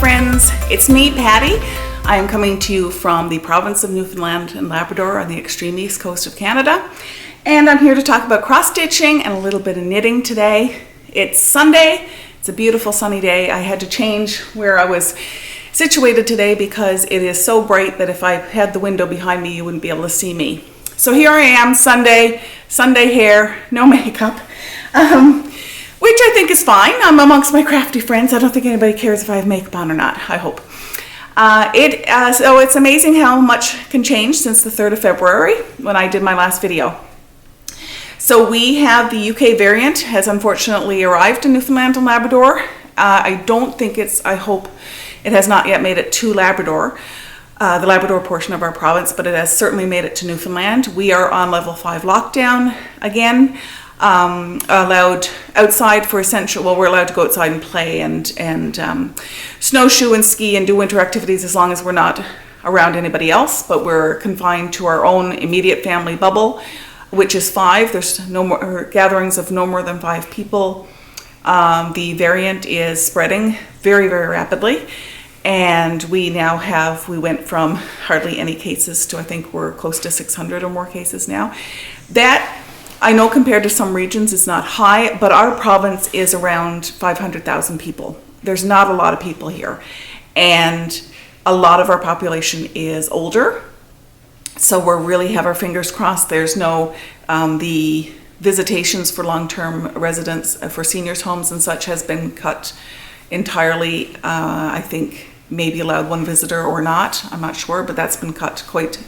friends, it's me, Patty. I am coming to you from the province of Newfoundland and Labrador on the extreme east coast of Canada. And I'm here to talk about cross-stitching and a little bit of knitting today. It's Sunday, it's a beautiful sunny day. I had to change where I was situated today because it is so bright that if I had the window behind me, you wouldn't be able to see me. So here I am, Sunday hair, no makeup. Which I think is fine. I'm amongst my crafty friends. I don't think anybody cares if I have makeup on or not, I hope. So it's amazing how much can change since the 3rd of February when I did my last video. So we have the UK variant has unfortunately arrived in Newfoundland and Labrador. I hope it has not yet made it to Labrador, the Labrador portion of our province, but it has certainly made it to Newfoundland. We are on level 5 lockdown again. Allowed outside for essential, well, we're allowed to go outside and play and snowshoe and ski and do winter activities as long as we're not around anybody else, but we're confined to our own immediate family bubble, which is 5. There's no more gatherings of no more than 5 people. The variant is spreading very, very rapidly, and we went from hardly any cases to I think we're close to 600 or more cases now. That I know compared to some regions it's not high, but our province is around 500,000 people. There's not a lot of people here, and a lot of our population is older, so we really have our fingers crossed. There's no the visitations for long-term residents for seniors homes and such has been cut entirely. I think maybe allowed 1 visitor or not, I'm not sure, but that's been cut quite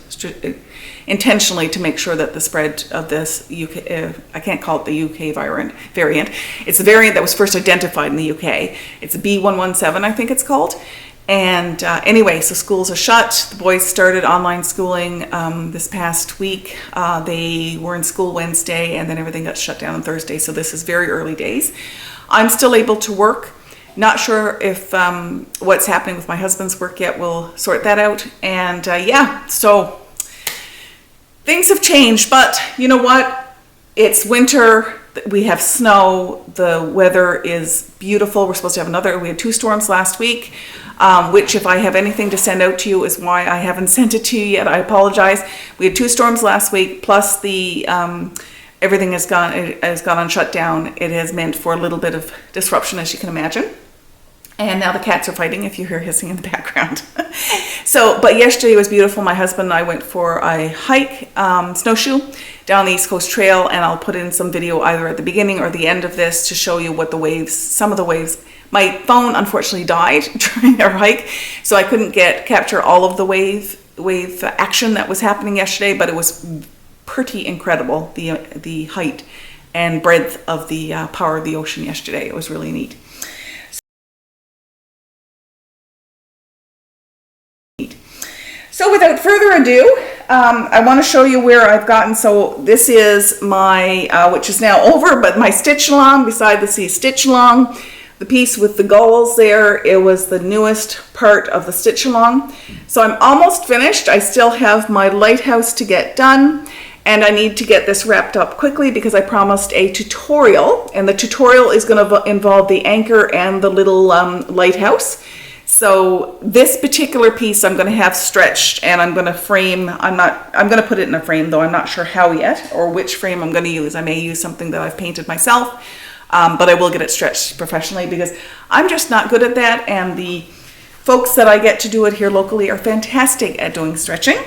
intentionally to make sure that the spread of this UK, I can't call it the UK variant. It's the variant that was first identified in the UK. It's B117, I think it's called. And anyway, so schools are shut. The boys started online schooling this past week. They were in school Wednesday and then everything got shut down on Thursday. So this is very early days. I'm still able to work. Not sure if what's happening with my husband's work yet. We'll sort that out. And so things have changed, but you know what? It's winter. We have snow. The weather is beautiful. We're supposed to have we had 2 storms last week, which if I have anything to send out to you is why I haven't sent it to you yet. I apologize. We had 2 storms last week, plus the everything has gone on shutdown. It has meant for a little bit of disruption, as you can imagine. And now the cats are fighting if you hear hissing in the background. But yesterday was beautiful. My husband and I went for a hike, snowshoe, down the East Coast Trail, and I'll put in some video either at the beginning or the end of this to show you what some of the waves. My phone unfortunately died during our hike, so I couldn't capture all of the wave action that was happening yesterday, but it was pretty incredible, the height and breadth of the power of the ocean yesterday. It was really neat. So without further ado, I want to show you where I've gotten. So this is my, which is now over, but my stitch along, beside the sea stitch along, the piece with the gulls there, it was the newest part of the stitch along. So I'm almost finished. I still have my lighthouse to get done, and I need to get this wrapped up quickly because I promised a tutorial, and the tutorial is going to involve the anchor and the little lighthouse. So this particular piece I'm going to have stretched, and I'm going to frame. I'm going to put it in a frame, though I'm not sure how yet or which frame I'm going to use. I may use something that I've painted myself, but I will get it stretched professionally because I'm just not good at that, and the folks that I get to do it here locally are fantastic at doing stretching.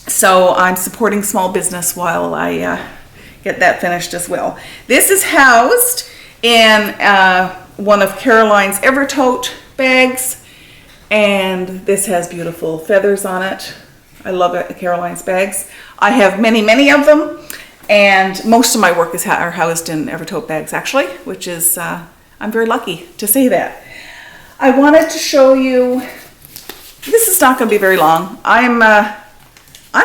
So I'm supporting small business while I get that finished as well. This is housed in one of Caroline's Evertote bags, and this has beautiful feathers on it. I love it, Caroline's bags. I have many of them, and most of my work are housed in Evertote bags actually, which is I'm very lucky to say that. I wanted to show you, this is not going to be very long. I'm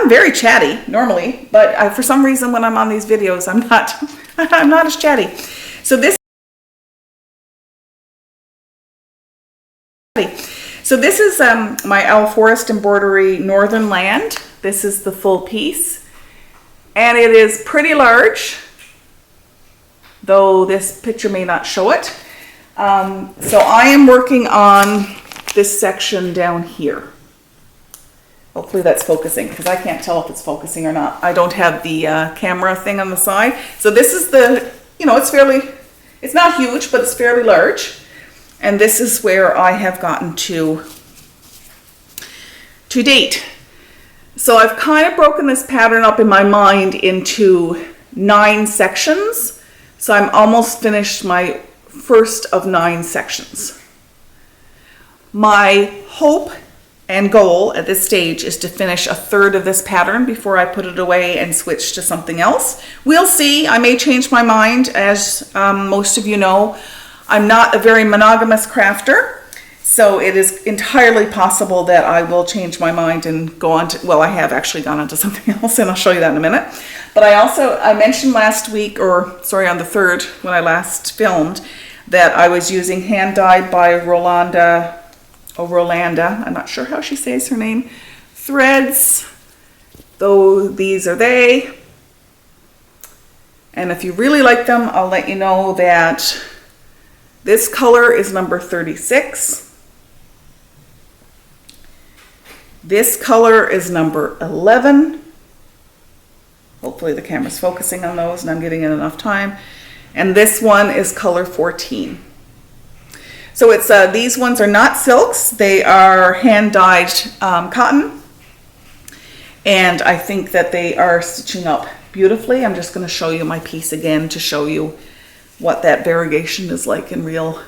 very chatty normally, but for some reason when I'm on these videos I'm not as chatty. So this is my Owl Forest Embroidery Northern Land. This is the full piece, and it is pretty large, though this picture may not show it. So I am working on this section down here. Hopefully that's focusing, because I can't tell if it's focusing or not. I don't have the camera thing on the side. So this is the, you know, it's not huge, but it's fairly large. And this is where I have gotten to date. So I've kind of broken this pattern up in my mind into 9 sections. So I'm almost finished my first of 9 sections. My hope and goal at this stage is to finish a third of this pattern before I put it away and switch to something else. We'll see. I may change my mind. As most of you know, I'm not a very monogamous crafter, so it is entirely possible that I will change my mind and go on to, well, I have actually gone on to something else, and I'll show you that in a minute. But I mentioned last week, or sorry, on the 3rd, when I last filmed, that I was using hand dyed by Rolanda, I'm not sure how she says her name, threads, though these are they. And if you really like them, I'll let you know that this color is number 36. This color is number 11. Hopefully the camera's focusing on those and I'm giving it enough time. And this one is color 14. So it's these ones are not silks, they are hand-dyed cotton, and I think that they are stitching up beautifully. I'm just going to show you my piece again to show you what that variegation is like in real.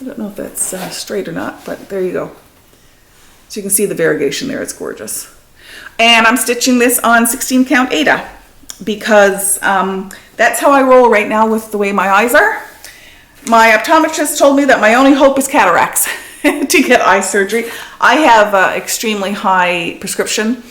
I don't know if that's straight or not, but there you go. So you can see the variegation there, it's gorgeous. And I'm stitching this on 16 count Aida because that's how I roll right now with the way my eyes are. My optometrist told me that my only hope is cataracts to get eye surgery. I have extremely high prescription,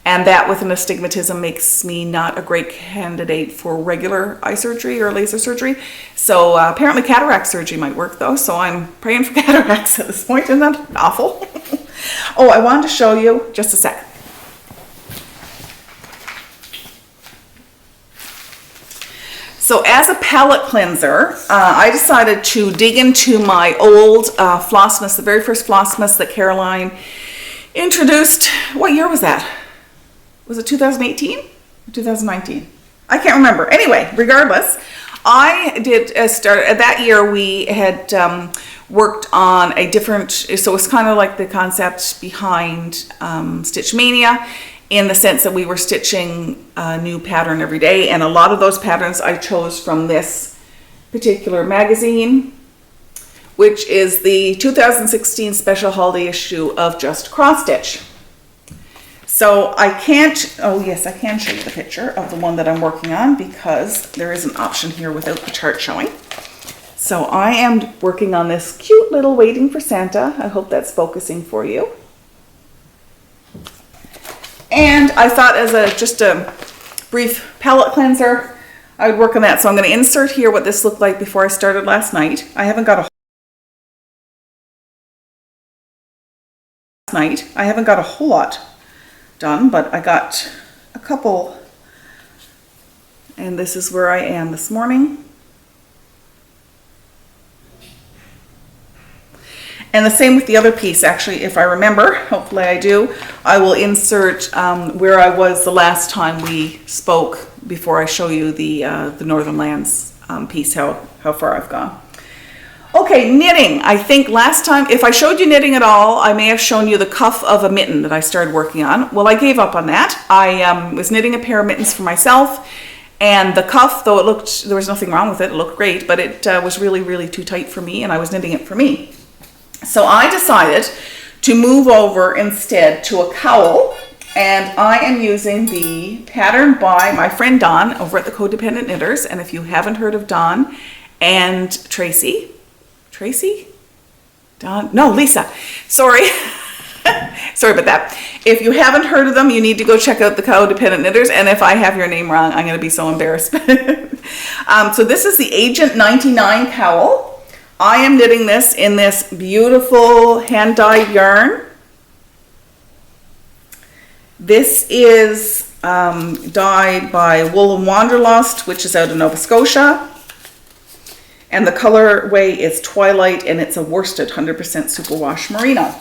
and that with an astigmatism makes me not a great candidate for regular eye surgery or laser surgery. So apparently cataract surgery might work though, so I'm praying for cataracts at this point. Isn't that awful? Oh, I wanted to show you, just a sec. So as a palette cleanser, I decided to dig into my old Flossmas, the very first Flossmas that Caroline introduced. What year was that? Was it 2018 or 2019? I can't remember. Anyway, regardless, I did start that year. We had worked on a different, so it's kind of like the concept behind Stitch Mania, in the sense that we were stitching a new pattern every day, and a lot of those patterns I chose from this particular magazine, which is the 2016 special holiday issue of Just Cross Stitch. So I can't, oh yes, I can show you the picture of the one that I'm working on because there is an option here without the chart showing. So I am working on this cute little Waiting for Santa. I hope that's focusing for you. And I thought as just a brief palette cleanser, I would work on that. So I'm going to insert here what this looked like before I started last night. I haven't got a whole lot done, but I got a couple. And this is where I am this morning. And the same with the other piece, actually, if I remember, hopefully I do, I will insert where I was the last time we spoke before I show you the Northern Lands piece, how far I've gone. Okay, knitting. I think last time, if I showed you knitting at all, I may have shown you the cuff of a mitten that I started working on. Well, I gave up on that. I was knitting a pair of mittens for myself, and the cuff, though it looked, there was nothing wrong with it, it looked great, but it was really, really too tight for me, and I was knitting it for me. So I decided to move over instead to a cowl, and I am using the pattern by my friend Dawn over at the Codependent Knitters. And if you haven't heard of Dawn and Lisa, sorry. Sorry about that. If you haven't heard of them, you need to go check out the Codependent Knitters, and if I have your name wrong, I'm going to be so embarrassed. So this is the Agent 99 cowl. I am knitting this in this beautiful hand-dyed yarn. This is dyed by Wool and Wanderlust, which is out of Nova Scotia. And the colorway is Twilight, and it's a worsted 100% superwash merino.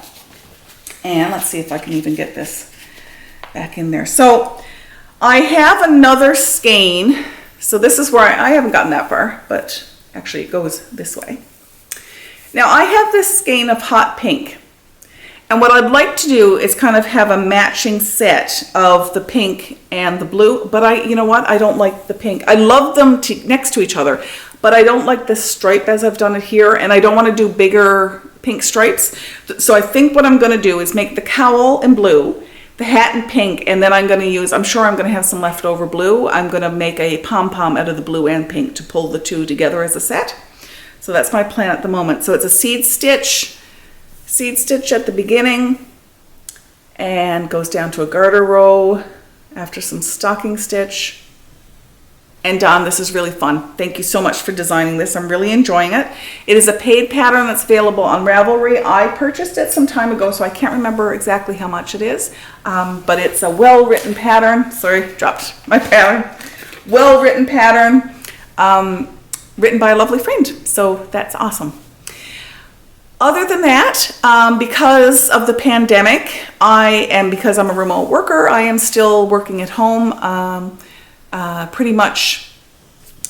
And let's see if I can even get this back in there. So I have another skein. So this is where I haven't gotten that far, but actually it goes this way. Now I have this skein of hot pink. And what I'd like to do is kind of have a matching set of the pink and the blue, but you know what? I don't like the pink. I love them next to each other, but I don't like this stripe as I've done it here, and I don't want to do bigger pink stripes. So I think what I'm going to do is make the cowl in blue, the hat in pink, and then I'm going to use, I'm sure I'm going to have some leftover blue. I'm going to make a pom-pom out of the blue and pink to pull the two together as a set. So that's my plan at the moment. So it's a seed stitch at the beginning and goes down to a garter row after some stocking stitch. And Don, this is really fun. Thank you so much for designing this. I'm really enjoying it. It is a paid pattern that's available on Ravelry. I purchased it some time ago, so I can't remember exactly how much it is, but it's a well-written pattern. Sorry, dropped my pattern. Well-written pattern, written by a lovely friend. So that's awesome. Other than that, because of the pandemic, because I'm a remote worker, I am still working at home pretty much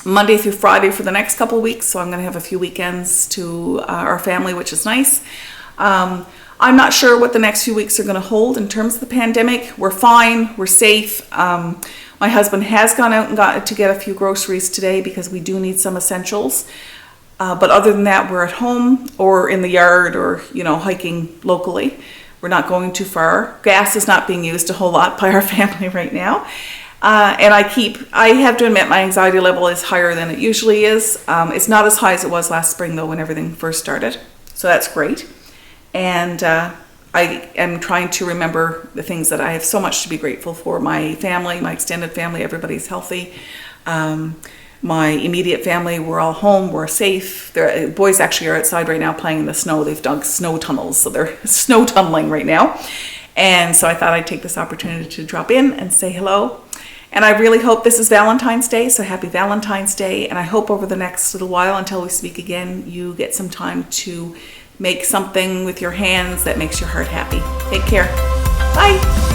Monday through Friday for the next couple of weeks. So I'm going to have a few weekends to our family, which is nice. I'm not sure what the next few weeks are going to hold in terms of the pandemic. We're fine. We're safe. My husband has gone out and got to get a few groceries today because we do need some essentials. But other than that, we're at home or in the yard or, hiking locally. We're not going too far. Gas is not being used a whole lot by our family right now. And I have to admit my anxiety level is higher than it usually is. It's not as high as it was last spring though when everything first started. So that's great. And I am trying to remember the things that I have so much to be grateful for. My family, my extended family, everybody's healthy. My immediate family, we're all home, we're safe. The boys actually are outside right now playing in the snow. They've dug snow tunnels, so they're snow tunneling right now. And so I thought I'd take this opportunity to drop in and say hello. And I really hope this is Valentine's Day, so happy Valentine's Day. And I hope over the next little while until we speak again, you get some time to make something with your hands that makes your heart happy. Take care. Bye.